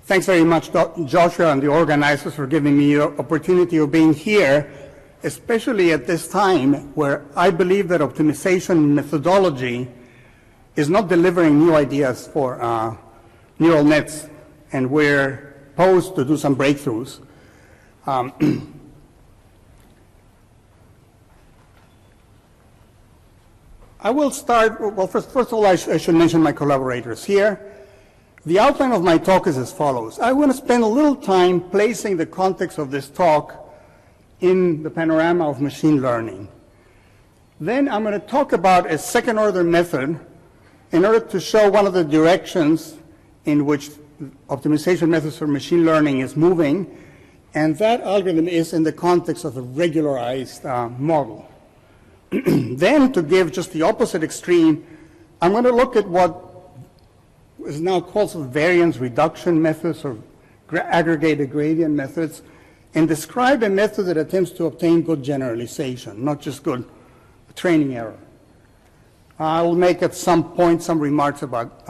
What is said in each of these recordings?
Thanks very much, Joshua and the organizers, for giving me the opportunity of being here, especially at this time where I believe that optimization methodology is not delivering new ideas for neural nets, and we're posed to do some breakthroughs. I will start, well, first of all, I should mention my collaborators here. The outline of my talk is as follows. I want to spend a little time placing the context of this talk in the panorama of machine learning. Then I'm going to talk about a second-order method in order to show one of the directions in which optimization methods for machine learning is moving, and that algorithm is in the context of a regularized model. Then, to give just the opposite extreme, I'm going to look at what is now called variance reduction methods or aggregated gradient methods, and describe a method that attempts to obtain good generalization, not just good training error. I'll make at some point some remarks about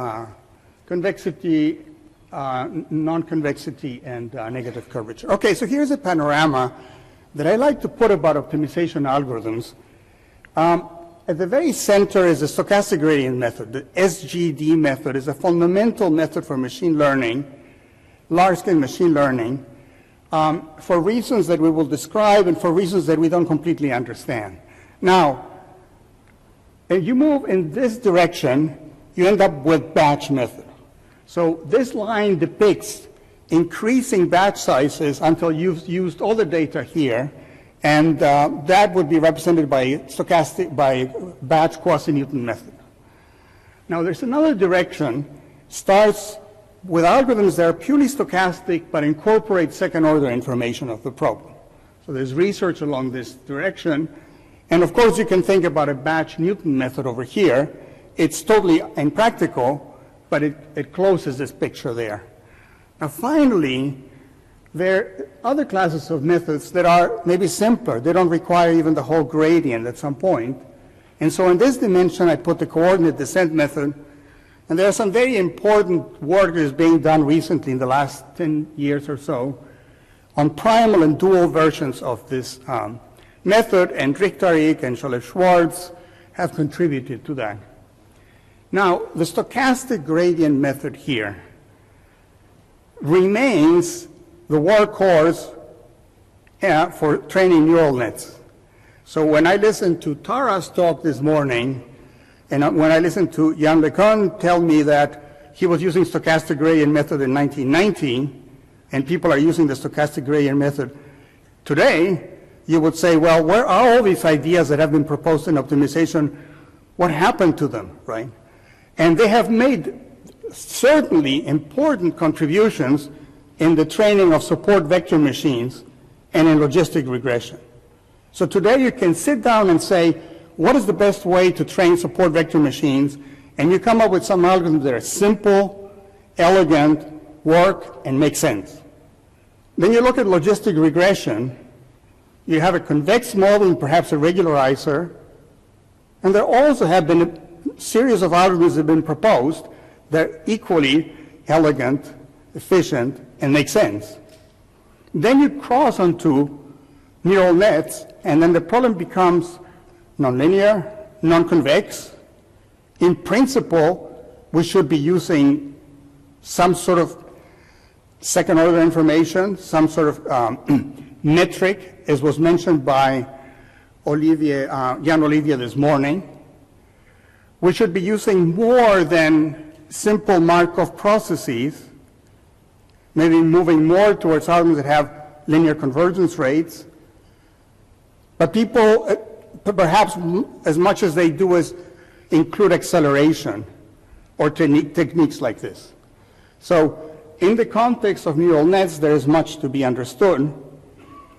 convexity, non-convexity, and negative curvature. Okay, so here's a panorama that I like to put about optimization algorithms. At the very center is the stochastic gradient method. The SGD method is a fundamental method for machine learning, large-scale machine learning, for reasons that we will describe and for reasons that we don't completely understand. Now, if you move in this direction, you end up with batch method. So this line depicts increasing batch sizes until you've used all the data here, and that would be represented by batch quasi-Newton method. Now there's another direction, starts with algorithms that are purely stochastic but incorporate second-order information of the problem. So there's research along this direction, and of course you can think about a batch Newton method over here. It's totally impractical, but it closes this picture there. Now finally, there are other classes of methods that are maybe simpler. They don't require even the whole gradient at some point. And so in this dimension, I put the coordinate descent method. And there's some very important work that is being done recently in the last 10 years or so on primal and dual versions of this method, and Richter-Eck and Scholler-Schwartz have contributed to that. Now, the stochastic gradient method here remains the workhorse for training neural nets. So when I listened to Tara's talk this morning, and when I listened to Yann LeCun tell me that he was using stochastic gradient method in 1990, and people are using the stochastic gradient method today, you would say, well, where are all these ideas that have been proposed in optimization? What happened to them, right? And they have made certainly important contributions in the training of support vector machines and in logistic regression. So today you can sit down and say, what is the best way to train support vector machines? And you come up with some algorithms that are simple, elegant, work, and make sense. Then you look at logistic regression. You have a convex model and perhaps a regularizer. And there also have been a series of algorithms that have been proposed that are equally elegant, efficient, and make sense. Then you cross onto neural nets, and then the problem becomes nonlinear, non-convex. In principle, we should be using some sort of second-order information, some sort of metric, as was mentioned by Yann Olivier this morning. We should be using more than simple Markov processes, maybe moving more towards algorithms that have linear convergence rates. But people, perhaps as much as they do is include acceleration or techniques like this. So in the context of neural nets, there is much to be understood.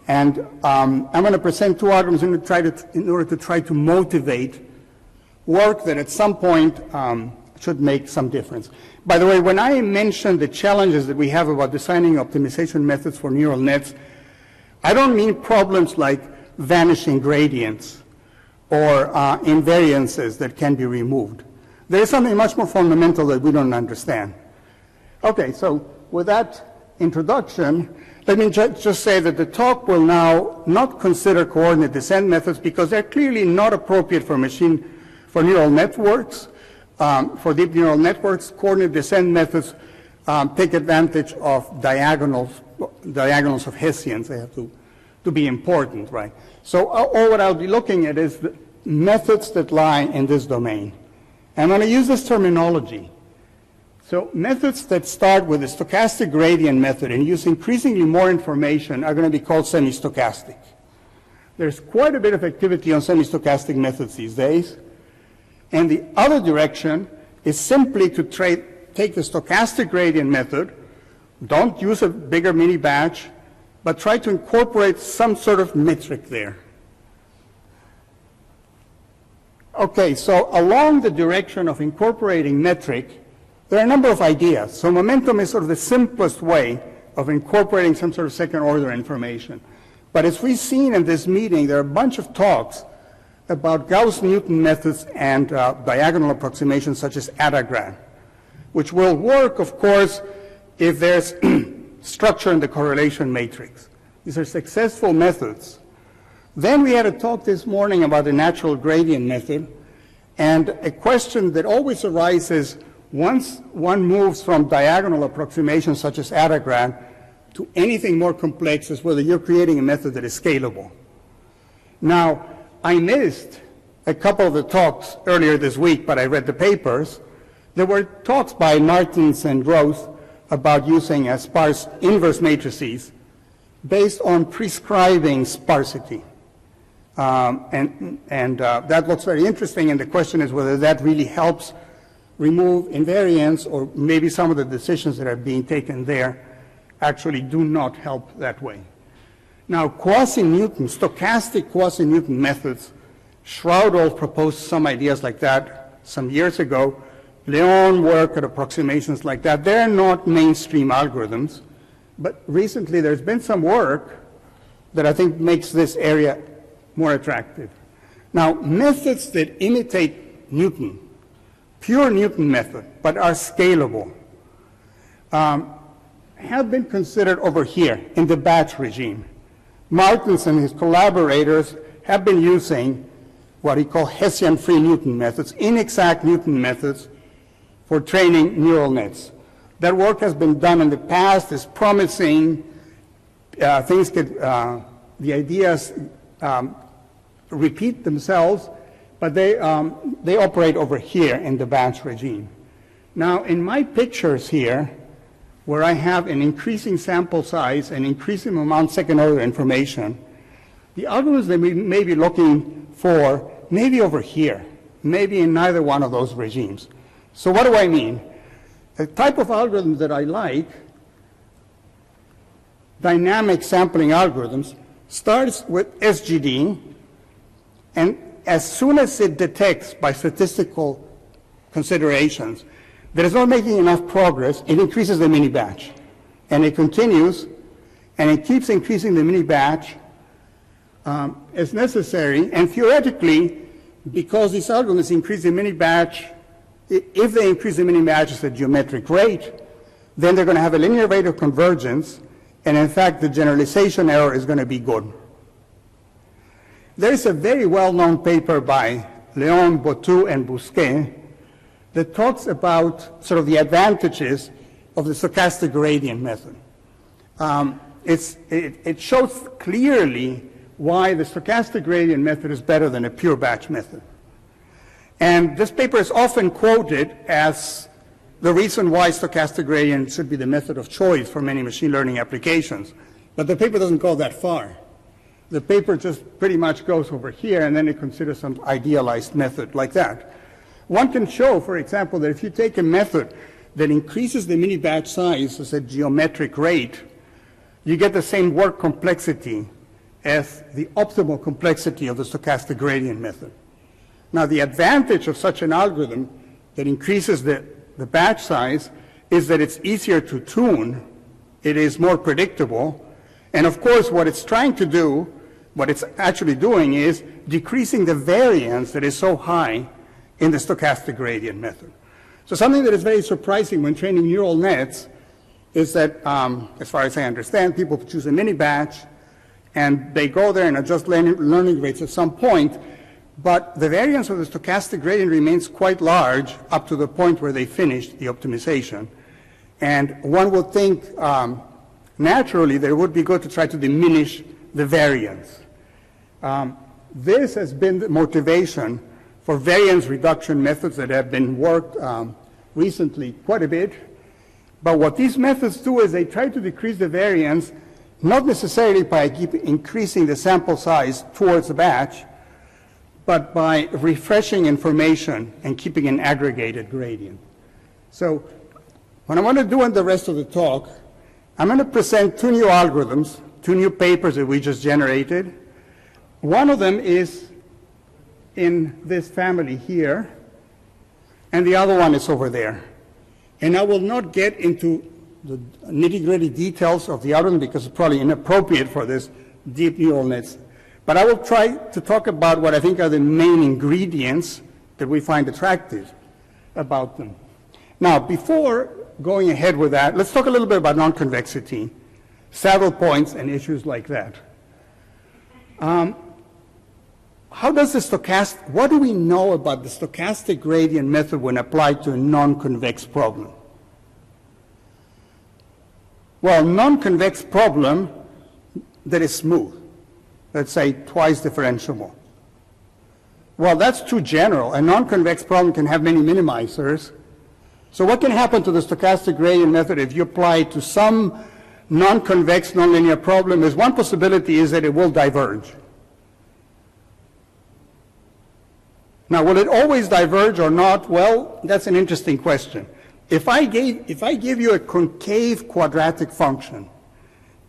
And I'm going to present two algorithms in order to try to motivate work that at some point should make some difference. By the way, when I mention the challenges that we have about designing optimization methods for neural nets, I don't mean problems like vanishing gradients or invariances that can be removed. There is something much more fundamental that we don't understand. Okay, so with that introduction, let me just say that the talk will now not consider coordinate descent methods because they're clearly not appropriate for neural networks. For deep neural networks, coordinate descent methods take advantage of diagonals of Hessians. They have to be important, right? So all what I'll be looking at is the methods that lie in this domain. I'm going to use this terminology. So methods that start with the stochastic gradient method and use increasingly more information are going to be called semi-stochastic. There's quite a bit of activity on semi-stochastic methods these days. And the other direction is simply to take the stochastic gradient method, don't use a bigger mini batch, but try to incorporate some sort of metric there. Okay, so along the direction of incorporating metric, there are a number of ideas. So momentum is sort of the simplest way of incorporating some sort of second order information. But as we've seen in this meeting, there are a bunch of talks about Gauss-Newton methods and diagonal approximations such as Adagram, which will work, of course, if there's structure in the correlation matrix. These are successful methods. Then we had a talk this morning about the natural gradient method, and a question that always arises once one moves from diagonal approximations such as Adagram to anything more complex is whether you're creating a method that is scalable. Now, I missed a couple of the talks earlier this week, but I read the papers. There were talks by Martins and Groth about using sparse inverse matrices based on prescribing sparsity. That looks very interesting, and the question is whether that really helps remove invariance, or maybe some of the decisions that are being taken there actually do not help that way. Now, quasi-Newton, stochastic quasi-Newton methods, Schraudolph proposed some ideas like that some years ago. LeCun worked at approximations like that. They're not mainstream algorithms, but recently there's been some work that I think makes this area more attractive. Now, methods that imitate Newton, pure Newton method, but are scalable, have been considered over here in the batch regime. Martins and his collaborators have been using what he called Hessian-free Newton methods, inexact Newton methods for training neural nets. That work has been done in the past, is promising. Things could, the ideas repeat themselves, but they operate over here in the batch regime. Now, in my pictures here, where I have an increasing sample size and increasing amount of second-order information, the algorithms that we may be looking for may be over here, maybe in neither one of those regimes. So what do I mean? The type of algorithms that I like, dynamic sampling algorithms, starts with SGD, and as soon as it detects by statistical considerations that it's not making enough progress, it increases the mini batch. And it continues, and it keeps increasing the mini batch as necessary. And theoretically, because these algorithms increase the mini batch, if they increase the mini batch at a geometric rate, then they're going to have a linear rate of convergence, and in fact, the generalization error is going to be good. There is a very well-known paper by LeCun, Bottou, and Bousquet that talks about sort of the advantages of the stochastic gradient method. It shows clearly why the stochastic gradient method is better than a pure batch method. And this paper is often quoted as the reason why stochastic gradient should be the method of choice for many machine learning applications. But the paper doesn't go that far. The paper just pretty much goes over here, and then it considers some idealized method like that. One can show, for example, that if you take a method that increases the mini batch size as a geometric rate, you get the same work complexity as the optimal complexity of the stochastic gradient method. Now, the advantage of such an algorithm that increases the batch size is that it's easier to tune, it is more predictable, and of course what it's trying to do, what it's actually doing is decreasing the variance that is so high in the stochastic gradient method. So something that is very surprising when training neural nets is that, as far as I understand, people choose a mini batch, and they go there and adjust learning rates at some point, but the variance of the stochastic gradient remains quite large up to the point where they finish the optimization. And one would think, naturally, that it would be good to try to diminish the variance. This has been the motivation for variance reduction methods that have been worked recently quite a bit. But what these methods do is they try to decrease the variance, not necessarily by increasing the sample size towards the batch, but by refreshing information and keeping an aggregated gradient. So what I want to do in the rest of the talk, I'm going to present two new algorithms, two new papers that we just generated. One of them is in this family here, and the other one is over there. And I will not get into the nitty-gritty details of the other one because it's probably inappropriate for this deep neural nets. But I will try to talk about what I think are the main ingredients that we find attractive about them. Now, before going ahead with that, let's talk a little bit about non-convexity, saddle points, and issues like that. How does the stochastic, what do we know about the stochastic gradient method when applied to a non-convex problem? Well, non-convex problem that is smooth, let's say twice differentiable. Well, that's too general. A non-convex problem can have many minimizers. So what can happen to the stochastic gradient method if you apply it to some non-convex nonlinear problem? Is one possibility is that it will diverge. Now, will it always diverge or not? Well, that's an interesting question. If I give you a concave quadratic function,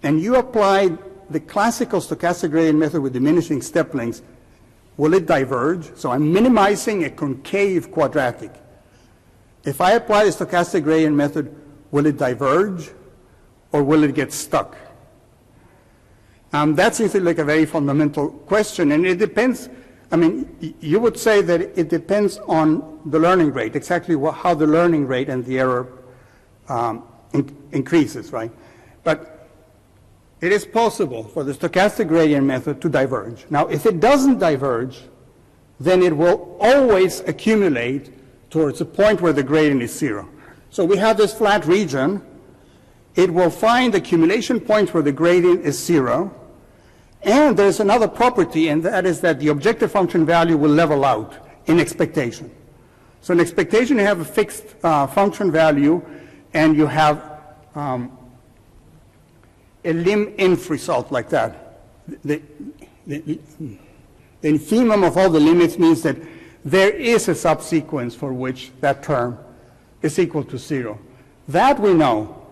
and you apply the classical stochastic gradient method with diminishing step lengths, will it diverge? So I'm minimizing a concave quadratic. If I apply the stochastic gradient method, will it diverge, or will it get stuck? That seems like a very fundamental question, and it depends. I mean, you would say that it depends on the learning rate, exactly how the learning rate and the error increases, right? But it is possible for the stochastic gradient method to diverge. Now, if it doesn't diverge, then it will always accumulate towards a point where the gradient is zero. So we have this flat region. It will find accumulation points where the gradient is zero. And there's another property, and that is that the objective function value will level out in expectation. So in expectation, you have a fixed function value, and you have a lim-inf result like that. The infimum of all the limits means that there is a subsequence for which that term is equal to zero. That we know.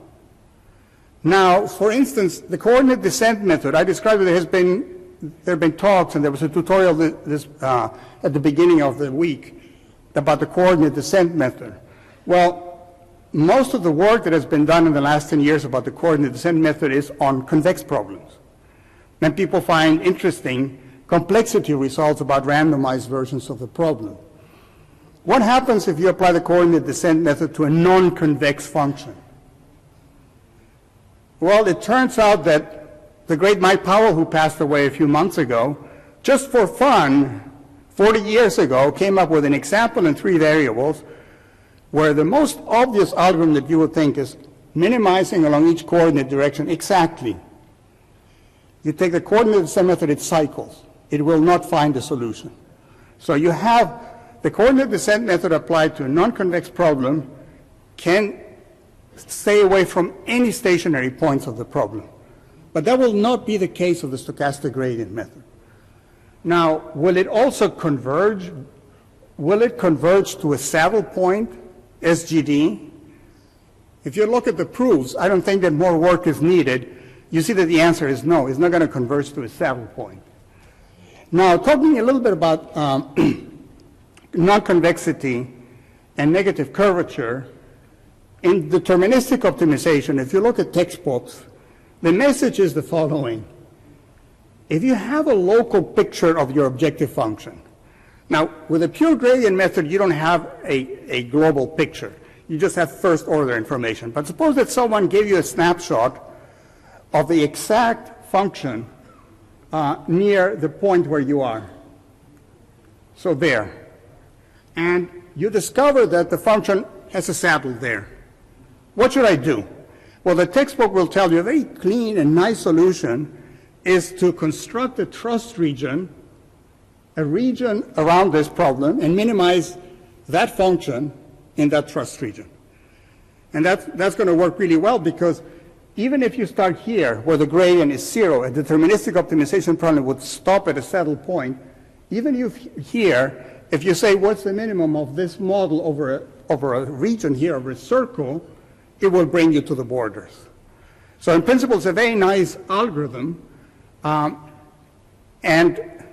Now, for instance, the coordinate descent method, I described it, there have been talks, and there was a tutorial at the beginning of the week about the coordinate descent method. Well, most of the work that has been done in the last 10 years about the coordinate descent method is on convex problems. And people find interesting complexity results about randomized versions of the problem. What happens if you apply the coordinate descent method to a non-convex function? Well, it turns out that the great Mike Powell, who passed away a few months ago, just for fun, 40 years ago, came up with an example in 3 variables where the most obvious algorithm that you would think is minimizing along each coordinate direction exactly. You take the coordinate descent method, it cycles. It will not find a solution. So you have the coordinate descent method applied to a non-convex problem can stay away from any stationary points of the problem. But that will not be the case of the stochastic gradient method. Now, will it also converge? Will it converge to a saddle point, SGD? If you look at the proofs, I don't think that more work is needed. You see that the answer is no. It's not going to converge to a saddle point. Now, talking a little bit about non-convexity and negative curvature, in deterministic optimization, if you look at textbooks, the message is the following. If you have a local picture of your objective function, now with a pure gradient method, you don't have a global picture. you just have first order information. But suppose that someone gave you a snapshot of the exact function near the point where you are. So there. And you discover that the function has a saddle there. What should I do? Well, the textbook will tell you a very clean and nice solution is to construct a trust region, a region around this problem, and minimize that function in that trust region. And that's going to work really well, because even if you start here where the gradient is 0, a deterministic optimization problem would stop at a saddle point. Even here, if you say what's the minimum of this model over a region here, over a circle, it will bring you to the borders. So in principle, it's a very nice algorithm, and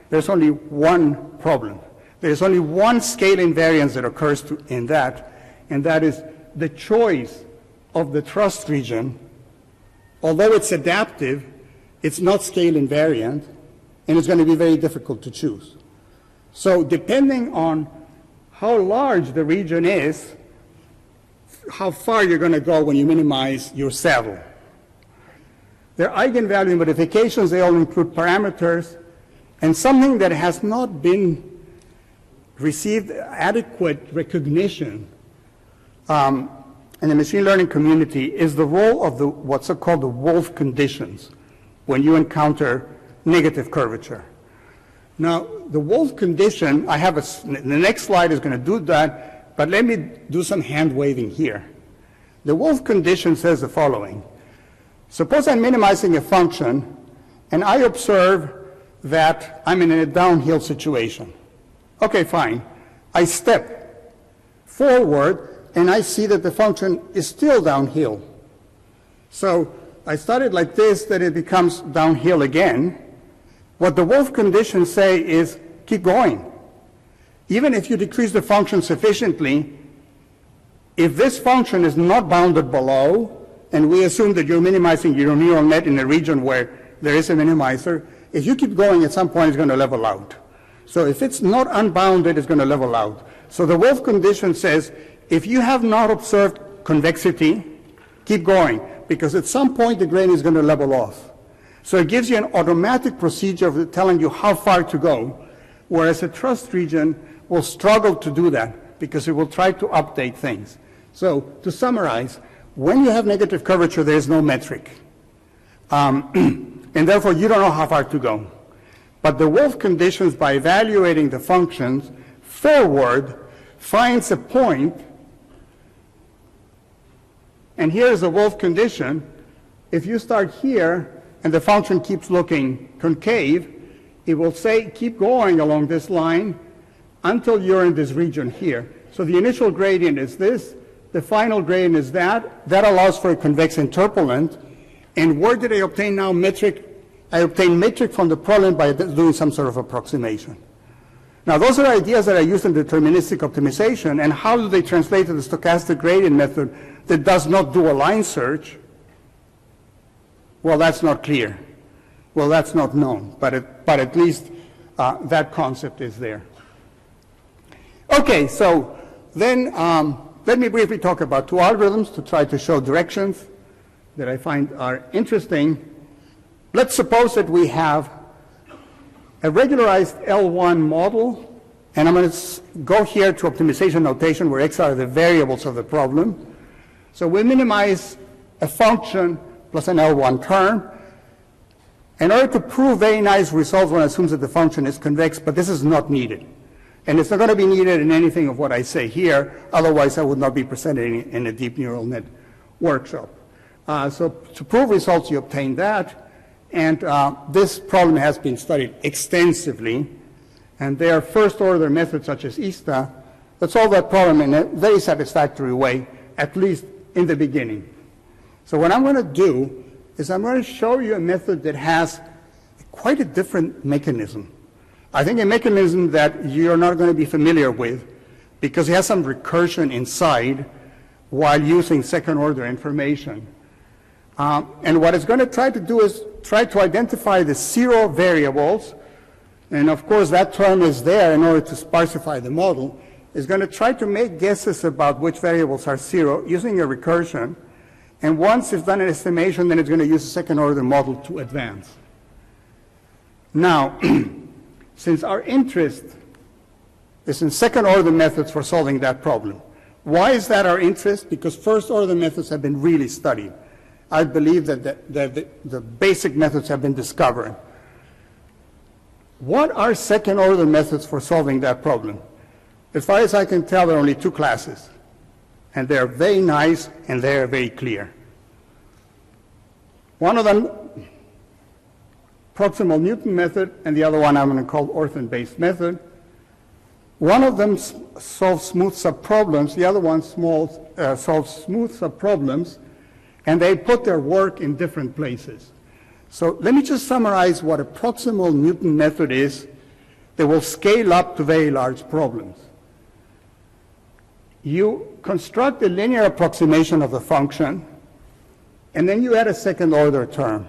there's only one problem. There's only one scale invariance that occurs in that, and that is the choice of the trust region. Although it's adaptive, it's not scale invariant, and it's going to be very difficult to choose. So depending on how large the region is, how far you're going to go when you minimize your saddle. Their eigenvalue modifications, they all include parameters, and something that has not been received adequate recognition in the machine learning community is the role of what's called the Wolf conditions when you encounter negative curvature. Now, the Wolf condition, the next slide is going to do that, but let me do some hand waving here. The Wolf condition says the following. Suppose I'm minimizing a function, and I observe that I'm in a downhill situation. Okay, fine. I step forward, and I see that the function is still downhill. So I started like this, then it becomes downhill again. What the Wolf conditions say is keep going. Even if you decrease the function sufficiently, if this function is not bounded below, and we assume that you're minimizing your neural net in a region where there is a minimizer, if you keep going, at some point it's going to level out. So if it's not unbounded, it's going to level out. So the Wolf condition says, if you have not observed convexity, keep going, because at some point the gradient is going to level off. So it gives you an automatic procedure of telling you how far to go, whereas a trust region will struggle to do that because it will try to update things. So to summarize, when you have negative curvature, there is no metric. And therefore, you don't know how far to go. But the Wolf conditions, by evaluating the functions forward, finds a point. And here's a Wolf condition. If you start here, and the function keeps looking concave, it will say keep going along this line until you're in this region here. So the initial gradient is this, the final gradient is that. That allows for a convex interpolant. And where did I obtain now metric? I obtain metric from the problem by doing some sort of approximation. Now those are ideas that I use in deterministic optimization, and how do they translate to the stochastic gradient method that does not do a line search? Well, that's not clear. Well, that's not known, but at least that concept is there. Okay, so then let me briefly talk about two algorithms to try to show directions that I find are interesting. Let's suppose that we have a regularized L1 model, and I'm going to go here to optimization notation where X are the variables of the problem. So we minimize a function plus an L1 term. In order to prove very nice results, one assumes that the function is convex, but this is not needed. And it's not going to be needed in anything of what I say here, otherwise I would not be presenting in a deep neural net workshop. So to prove results, you obtain that, and this problem has been studied extensively, and there are first-order methods such as ISTA that solve that problem in a very satisfactory way, at least in the beginning. So what I'm going to do is I'm going to show you a method that has quite a different mechanism. I think a mechanism that you're not going to be familiar with because it has some recursion inside while using second-order information. And what it's going to try to do is try to identify the 0 variables. And of course, that term is there in order to sparsify the model. is going to try to make guesses about which variables are 0 using a recursion. And once it's done an estimation, then it's going to use a second-order model to advance. Now, since our interest is in second-order methods for solving that problem, why is that our interest? Because first-order methods have been really studied. I believe that the basic methods have been discovered. What are second-order methods for solving that problem? As far as I can tell, there are only 2 classes. And they're very nice, and they're very clear. One of them, Proximal Newton method, and the other one I'm going to call Orphan-based method. One of them solves smooth subproblems, the other one solves smooth subproblems, and they put their work in different places. So let me just summarize what a Proximal Newton method is that will scale up to very large problems. You construct a linear approximation of the function, and then you add a second-order term.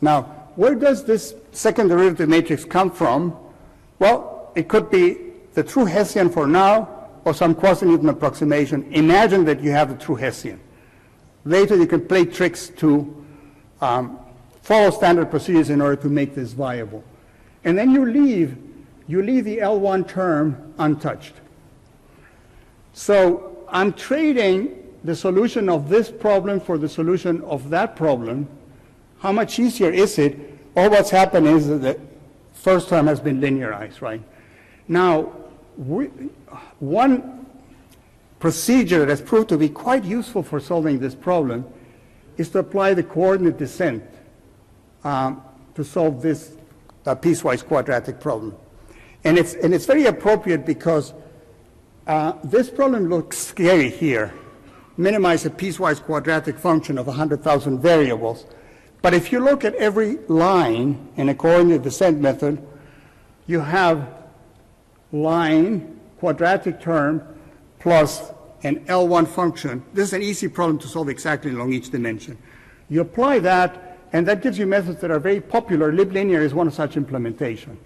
Now, where does this second derivative matrix come from? Well, it could be the true Hessian for now, or some quasi-Newton approximation. Imagine that you have the true Hessian. Later, you can play tricks to follow standard procedures in order to make this viable. And then you leave the L1 term untouched. So I'm trading the solution of this problem for the solution of that problem. How much easier is it? All what's happened is that the first term has been linearized, right? Now, one procedure that has proved to be quite useful for solving this problem is to apply the coordinate descent to solve this piecewise quadratic problem. And it's very appropriate because this problem looks scary here. Minimize a piecewise quadratic function of 100,000 variables. But if you look at every line in a coordinate descent method, you have line, quadratic term, plus an L1 function. This is an easy problem to solve exactly along each dimension. You apply that, and that gives you methods that are very popular. Liblinear is one such implementation.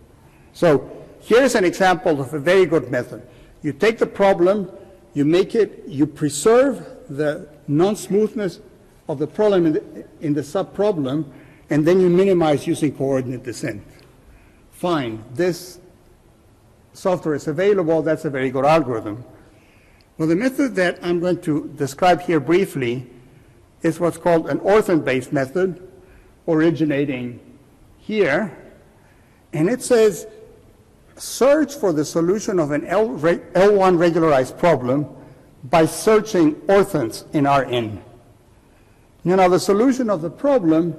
So here's an example of a very good method. You take the problem, you preserve the non-smoothness of the problem in the subproblem, and then you minimize using coordinate descent. Fine, this software is available. That's a very good algorithm. Well, the method that I'm going to describe here briefly is what's called an Orphan-based method, originating here. And it says, search for the solution of an L1 regularized problem by searching orphans in Rn. You know, the solution of the problem,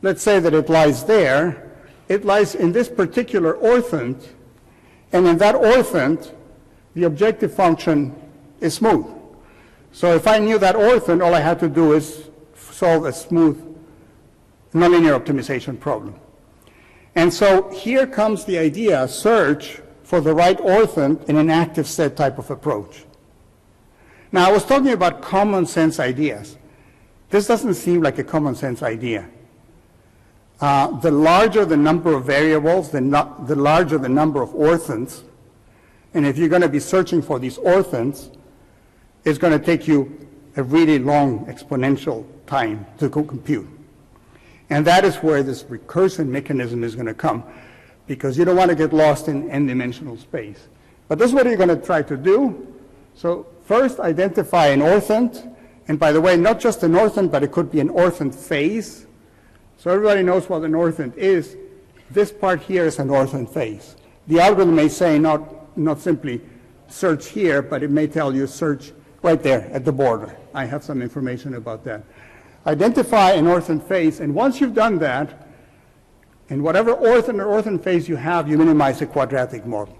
let's say that it lies there. It lies in this particular orphan, and in that orphan, the objective function is smooth. So if I knew that orphan, all I had to do is solve a smooth nonlinear optimization problem. And so here comes the idea, search for the right orphan in an active set type of approach. Now, I was talking about common sense ideas. This doesn't seem like a common sense idea. The larger the number of variables, the larger the number of orphans. And if you're going to be searching for these orphans, it's going to take you a really long exponential time to compute. And that is where this recursion mechanism is going to come, because you don't want to get lost in n-dimensional space. But this is what you're going to try to do. So first, identify an orphan. And by the way, not just an orphan, but it could be an orphan phase. So everybody knows what an orphan is. This part here is an orphan phase. The algorithm may say not simply search here, but it may tell you search right there at the border. I have some information about that. Identify an orphan phase, and once you've done that, in whatever orphan or orphan phase you have, you minimize the quadratic model.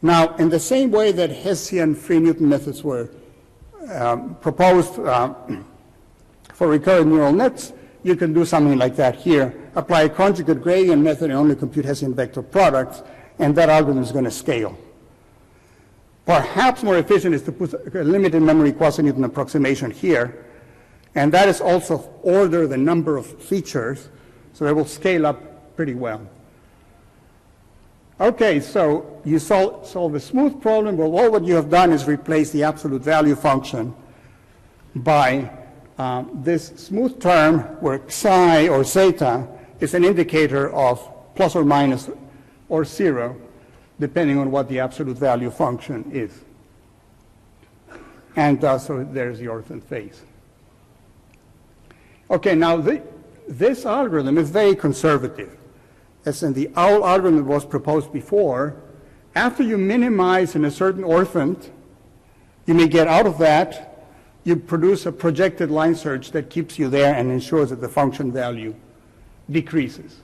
Now, in the same way that Hessian free Newton methods were proposed for recurrent neural nets, you can do something like that here. Apply a conjugate gradient method and only compute Hessian vector products, and that algorithm is going to scale. Perhaps more efficient is to put a limited memory quasi-Newton approximation here, and that is also order the number of features, so they will scale up pretty well. Okay, so you solve a smooth problem. Well, all what you have done is replace the absolute value function by this smooth term where psi or zeta is an indicator of plus or minus or 0, depending on what the absolute value function is. And so there's the orphan phase. Okay, now this algorithm is very conservative. As in the OWL algorithm that was proposed before, after you minimize in a certain orphan, you may get out of that, you produce a projected line search that keeps you there and ensures that the function value decreases.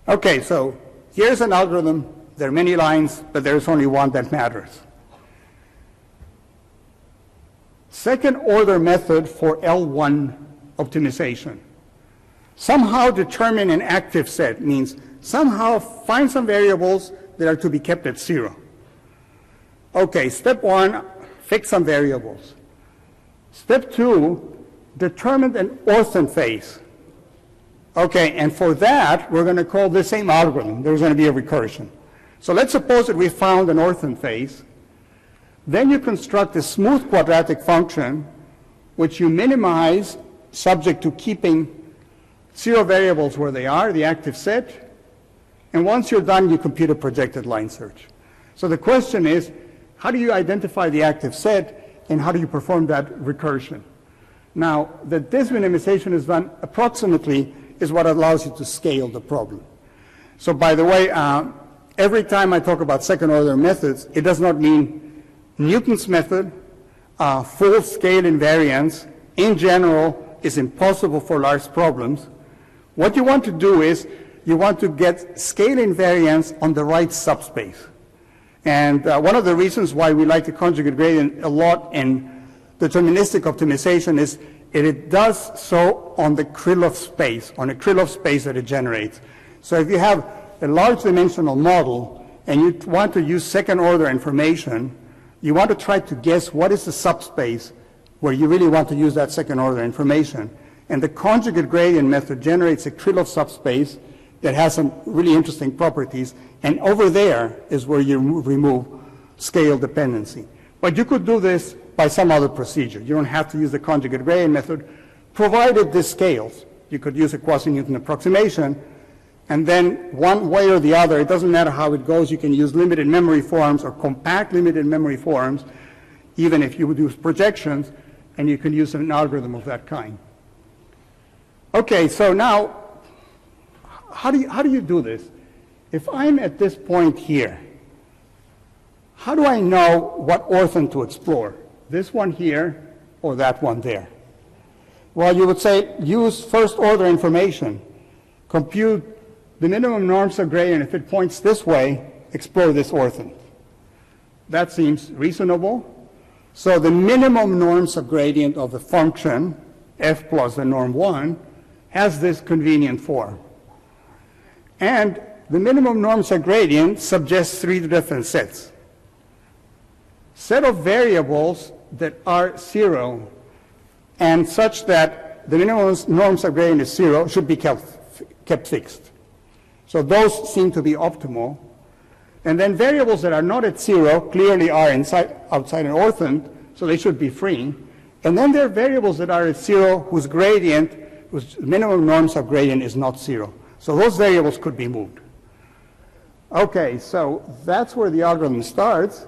Okay, so here's an algorithm. There are many lines, but there's only one that matters. Second order method for L1 optimization. Somehow determine an active set means somehow find some variables that are to be kept at 0. Okay, step 1, fix some variables. Step 2, determine an orphan phase. Okay, and for that, we're going to call the same algorithm. There's going to be a recursion. So let's suppose that we found an orphan phase. Then you construct a smooth quadratic function, which you minimize subject to keeping 0 variables where they are, the active set. And once you're done, you compute a projected line search. So the question is, how do you identify the active set, and how do you perform that recursion? Now, that this minimization is done approximately is what allows you to scale the problem. So by the way, every time I talk about second order methods, it does not mean Newton's method, full scale invariance, in general, is impossible for large problems. What you want to do is you want to get scale invariance on the right subspace. And one of the reasons why we like the conjugate gradient a lot in deterministic optimization is it does so on the Krylov space, on a Krylov space that it generates. So if you have a large dimensional model and you want to use second order information, you want to try to guess what is the subspace where you really want to use that second order information. And the conjugate gradient method generates a Krylov subspace that has some really interesting properties. And over there is where you remove scale dependency. But you could do this by some other procedure. You don't have to use the conjugate gradient method, provided this scales. You could use a quasi-Newton approximation. And then one way or the other, it doesn't matter how it goes, you can use limited memory forms or compact limited memory forms, even if you would use projections, and you can use an algorithm of that kind. Okay, so now, how do you do this? If I'm at this point here, how do I know what orphan to explore? This one here or that one there? Well, you would say use first order information. Compute the minimum norms of gradient. If it points this way, explore this orphan. That seems reasonable. So the minimum norms of gradient of the function, f plus the norm 1, has this convenient form. And the minimum norms of gradient suggests 3 different sets. Set of variables that are 0 and such that the minimum norms of gradient is 0 should be kept fixed. So those seem to be optimal. And then variables that are not at 0 clearly are outside an orphan, so they should be free. And then there are variables that are at 0 whose minimum norms of gradient is not 0. So those variables could be moved. Okay, so that's where the algorithm starts.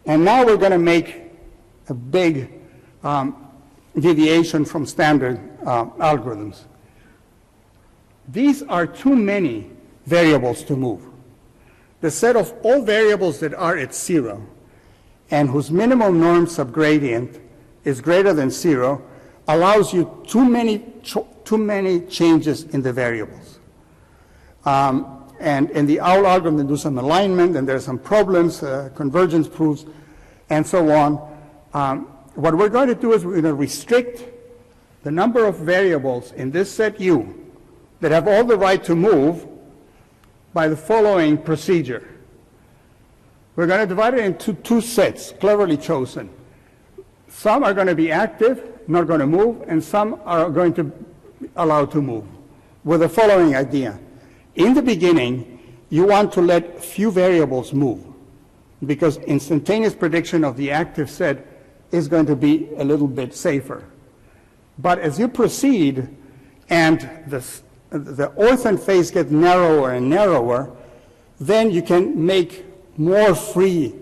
And now we're going to make a big deviation from standard algorithms. These are too many variables to move. The set of all variables that are at 0 and whose minimum norm subgradient is greater than 0 allows you too many changes in the variables. And in the OWL algorithm, they do some alignment, and there are some problems, convergence proofs, and so on. What we're going to do is we're going to restrict the number of variables in this set U that have all the right to move by the following procedure. We're going to divide it into 2 sets, cleverly chosen. Some are going to be active, not going to move, and some are going to be allowed to move, with the following idea. In the beginning, you want to let few variables move, because instantaneous prediction of the active set is going to be a little bit safer. But as you proceed and the orphan phase gets narrower and narrower, then you can make more free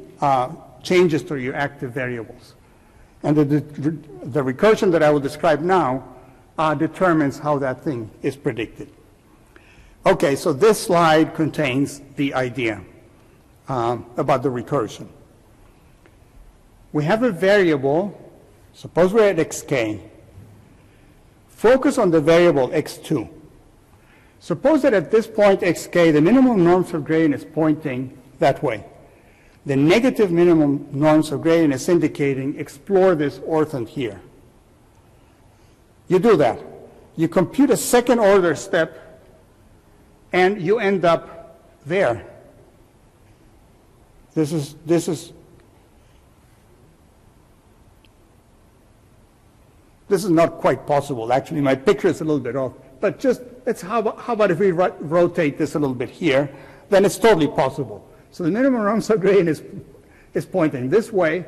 changes to your active variables. And the recursion that I will describe now determines how that thing is predicted. Okay, so this slide contains the idea about the recursion. We have a variable, suppose we're at xk. Focus on the variable x2. Suppose that at this point xk, the minimum norms of gradient is pointing that way. The negative minimum norms of gradient is indicating explore this orphan here. You do that. You compute a second order step and you end up there. This is not quite possible. Actually, my picture is a little bit off. But just, how about if we rotate this a little bit here? Then it's totally possible. So the minimum norms of gradient is pointing this way.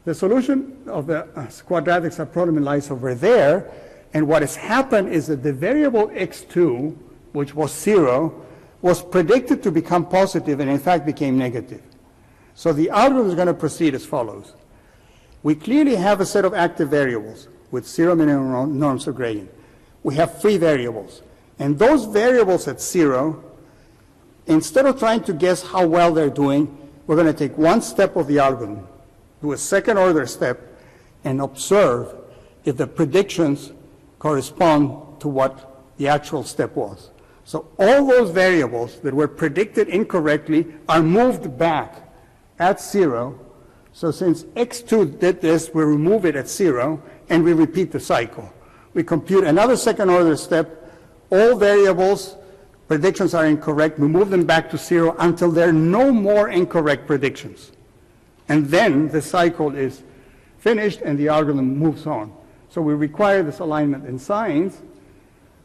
The solution of the quadratic subproblem lies over there. And what has happened is that the variable x2, which was 0, was predicted to become positive and in fact became negative. So the algorithm is going to proceed as follows. We clearly have a set of active variables with 0 minimum norms of gradient. We have free variables. And those variables at 0, instead of trying to guess how well they're doing, we're going to take one step of the algorithm, do a second order step, and observe if the predictions correspond to what the actual step was. So all those variables that were predicted incorrectly are moved back at 0. So since x2 did this, we remove it at 0, and we repeat the cycle. We compute another second order step. All variables, predictions are incorrect. We move them back to 0 until there are no more incorrect predictions. And then the cycle is finished and the algorithm moves on. So we require this alignment in signs.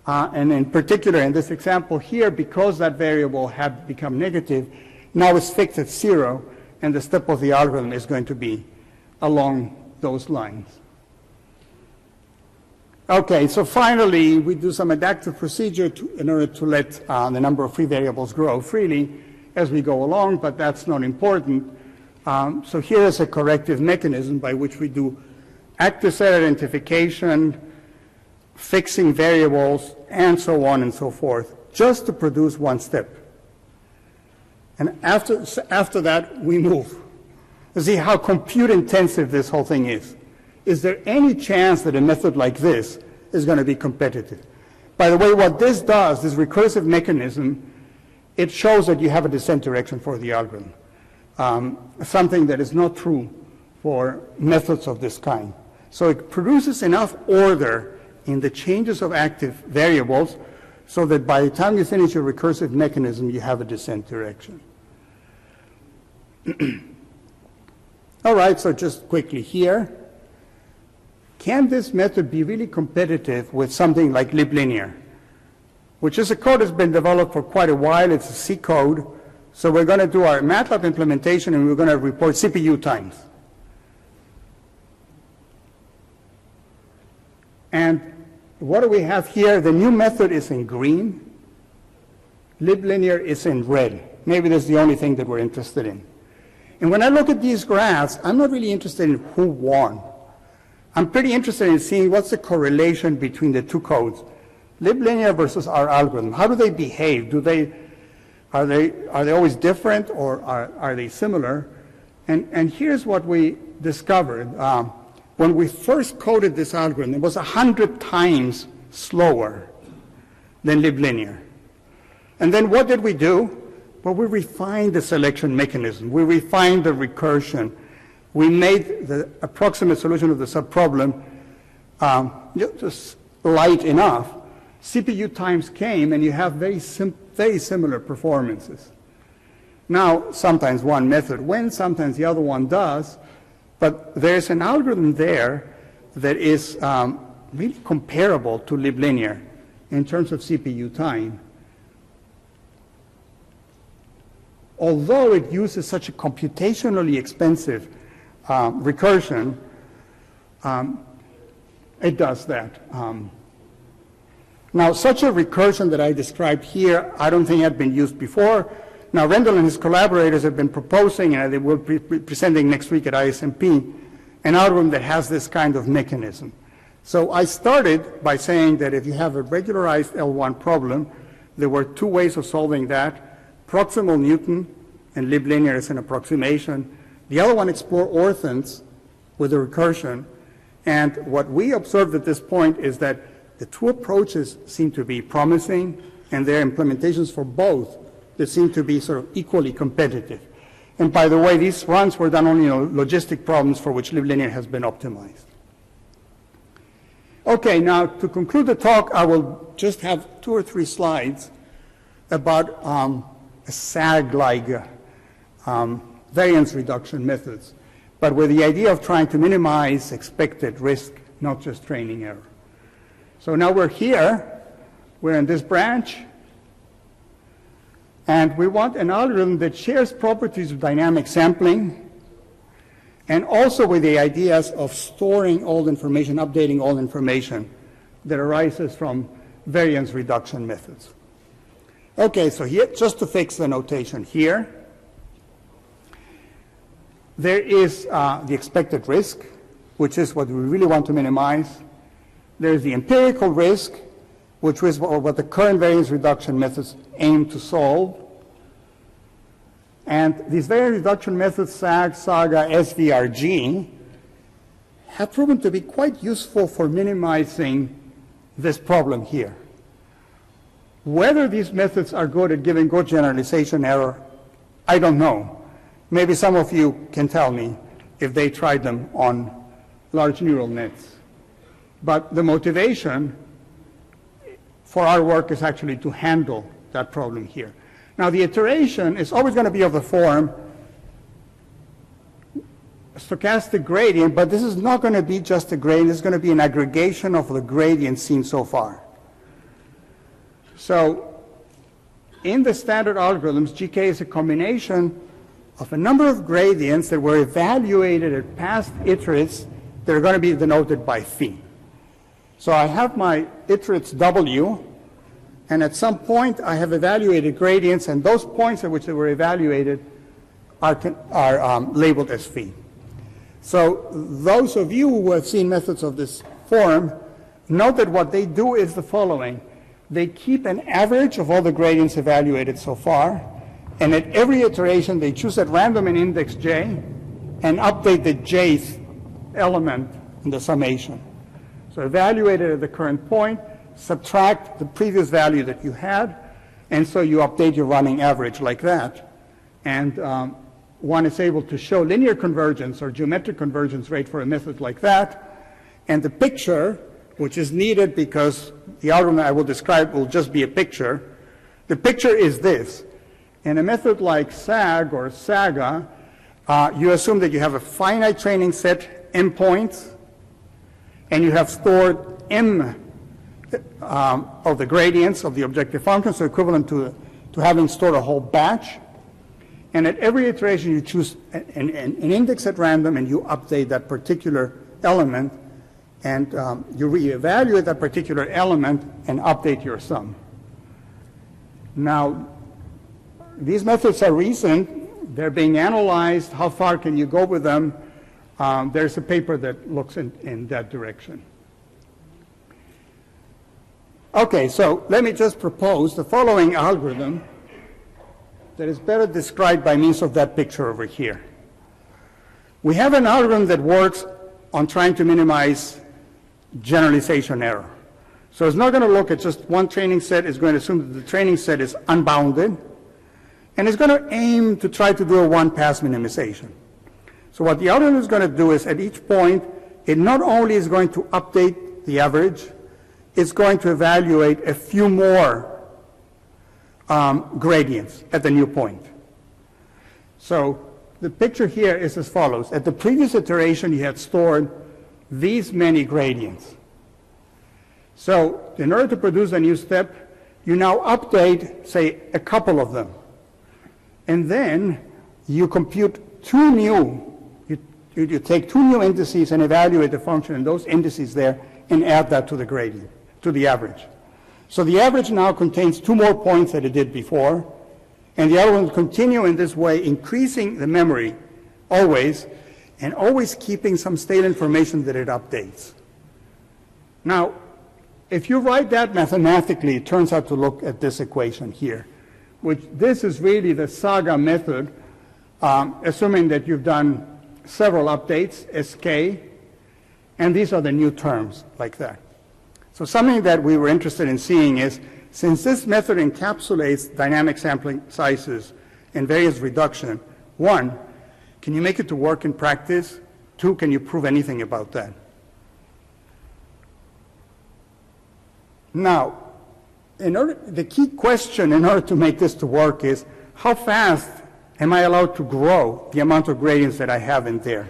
And in particular, in this example here, because that variable had become negative, now it's fixed at 0, and the step of the algorithm is going to be along those lines. Okay, so finally, we do some adaptive procedure in order to let the number of free variables grow freely as we go along, but that's not important. So here is a corrective mechanism by which we do active set identification, fixing variables, and so on and so forth, just to produce one step. And after that, we move. You see how compute intensive this whole thing is. Is there any chance that a method like this is going to be competitive? By the way, what this does, this recursive mechanism, it shows that you have a descent direction for the algorithm, something that is not true for methods of this kind. So it produces enough order in the changes of active variables so that by the time you finish your recursive mechanism, you have a descent direction. All right, so just quickly here. Can this method be really competitive with something like liblinear, which is a code that's been developed for quite a while? It's a C code. So we're going to do our MATLAB implementation, and we're going to report CPU times. And what do we have here? The new method is in green. Liblinear is in red. Maybe that's the only thing that we're interested in. And when I look at these graphs, I'm not really interested in who won. I'm pretty interested in seeing what's the correlation between the two codes, liblinear versus our algorithm. How do they behave? Are they always different, or are they similar? And here's what we discovered. When we first coded this algorithm, it was 100 times slower than liblinear. And then what did we do? Well, we refined the selection mechanism. We refined the recursion. We made the approximate solution of the subproblem just light enough. CPU times came, and you have very similar performances. Now, sometimes one method wins, sometimes the other one does, but there's an algorithm there that is really comparable to liblinear in terms of CPU time. although it uses such a computationally expensive recursion, it does that. Now, such a recursion that I described here, I don't think had been used before. Now, Rendell and his collaborators have been proposing, and they will be presenting next week at ISMP, an algorithm that has this kind of mechanism. So I started by saying that if you have a regularized L1 problem, there were two ways of solving that: proximal Newton and liblinear as an approximation. The other one, explore orphans with a recursion. And what we observed at this point is that the two approaches seem to be promising, and there are implementations for both that seem to be sort of equally competitive. And by the way, these runs were done only on logistic problems for which liblinear has been optimized. Okay, now to conclude the talk, I will just have 2 or 3 slides about a SAG-like variance reduction methods, but with the idea of trying to minimize expected risk, not just training error. So now we're here, we're in this branch, and we want an algorithm that shares properties of dynamic sampling, and also with the ideas of storing all information, updating all information that arises from variance reduction methods. Okay, so here, just to fix the notation here, there is the expected risk, which is what we really want to minimize. There's the empirical risk, which is what the current variance reduction methods aim to solve. And these variance reduction methods, SAG, Saga, SVRG, have proven to be quite useful for minimizing this problem here. Whether these methods are good at giving good generalization error, I don't know. Maybe some of you can tell me if they tried them on large neural nets. But the motivation for our work is actually to handle that problem here. Now, the iteration is always going to be of the form stochastic gradient, but this is not going to be just a gradient. It's going to be an aggregation of the gradients seen so far. So in the standard algorithms, GK is a combination of a number of gradients that were evaluated at past iterates that are going to be denoted by phi. So I have my iterates W, and at some point I have evaluated gradients, and those points at which they were evaluated are labeled as phi. So those of you who have seen methods of this form note that what they do is the following. They keep an average of all the gradients evaluated so far, and at every iteration they choose at random an index j and update the jth element in the summation. So evaluate it at the current point, subtract the previous value that you had, and so you update your running average like that. And one is able to show linear convergence or geometric convergence rate for a method like that. And the picture, which is needed because the algorithm I will describe will just be a picture, the picture is this. In a method like SAG or Saga, you assume that you have a finite training set, m points, and you have stored m of the gradients of the objective function, so equivalent to having stored a whole batch. And at every iteration, you choose an index at random, and you update that particular element, and you reevaluate that particular element and update your sum. Now, these methods are recent. They're being analyzed. How far can you go with them? There's a paper that looks in that direction. Okay, so let me just propose the following algorithm that is better described by means of that picture over here. We have an algorithm that works on trying to minimize generalization error. So it's not going to look at just one training set. It's going to assume that the training set is unbounded, and it's going to aim to try to do a one-pass minimization. So what the algorithm is going to do is at each point, it not only is going to update the average, it's going to evaluate a few more gradients at the new point. So the picture here is as follows. At the previous iteration, you had stored these many gradients. So in order to produce a new step, you now update, say, a couple of them. And then you compute two new, you take two new indices and evaluate the function in those indices there and add that to the gradient, to the average. So the average now contains two more points than it did before, and the other one will continue in this way, increasing the memory always, and always keeping some state information that it updates. Now, if you write that mathematically, it turns out to look at this equation here, which this is really the Saga method, assuming that you've done several updates, SK, and these are the new terms like that. So something that we were interested in seeing is, since this method encapsulates dynamic sampling sizes and variance reduction, one, can you make it to work in practice? Two, can you prove anything about that? Now, the key question in order to make this to work is, how fast am I allowed to grow the amount of gradients that I have in there?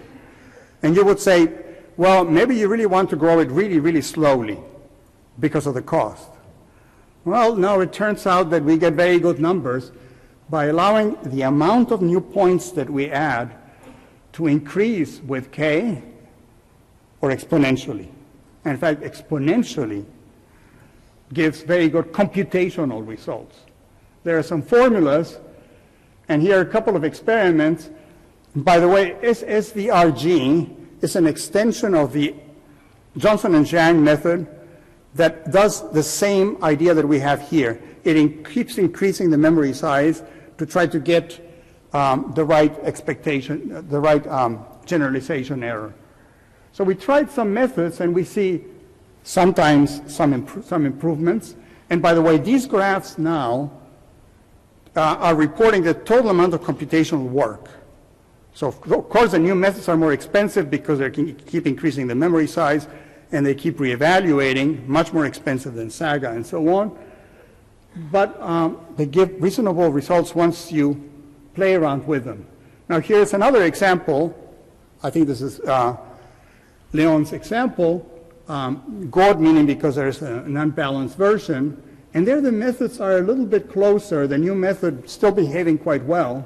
And you would say, well, maybe you really want to grow it really, really slowly because of the cost. Well, no, it turns out that we get very good numbers by allowing the amount of new points that we add to increase with k or exponentially. And in fact, exponentially gives very good computational results. There are some formulas, and here are a couple of experiments. By the way, SVRG is an extension of the Johnson and Zhang method that does the same idea that we have here. It keeps increasing the memory size to try to get the right expectation, the right generalization error. So we tried some methods, and we see sometimes some improvements. And by the way, these graphs now are reporting the total amount of computational work. So of course the new methods are more expensive because they keep increasing the memory size, and they keep reevaluating, much more expensive than Saga and so on. But they give reasonable results once you play around with them. Now here's another example. I think this is Leon's example. God meaning because there's an unbalanced version. And there the methods are a little bit closer. The new method still behaving quite well.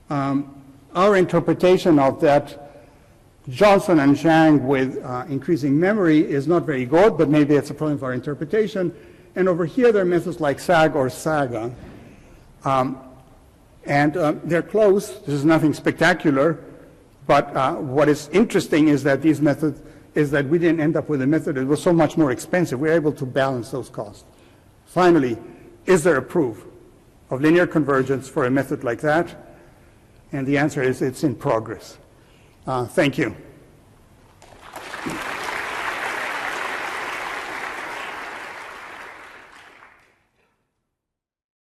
Our interpretation of that Johnson and Zhang with increasing memory is not very good, but maybe it's a problem of our interpretation. And over here, there are methods like SAG or Saga. They're close. This is nothing spectacular. But what is interesting is that these methods, is that we didn't end up with a method that was so much more expensive. We were able to balance those costs. Finally, is there a proof of linear convergence for a method like that? And the answer is it's in progress. Thank you.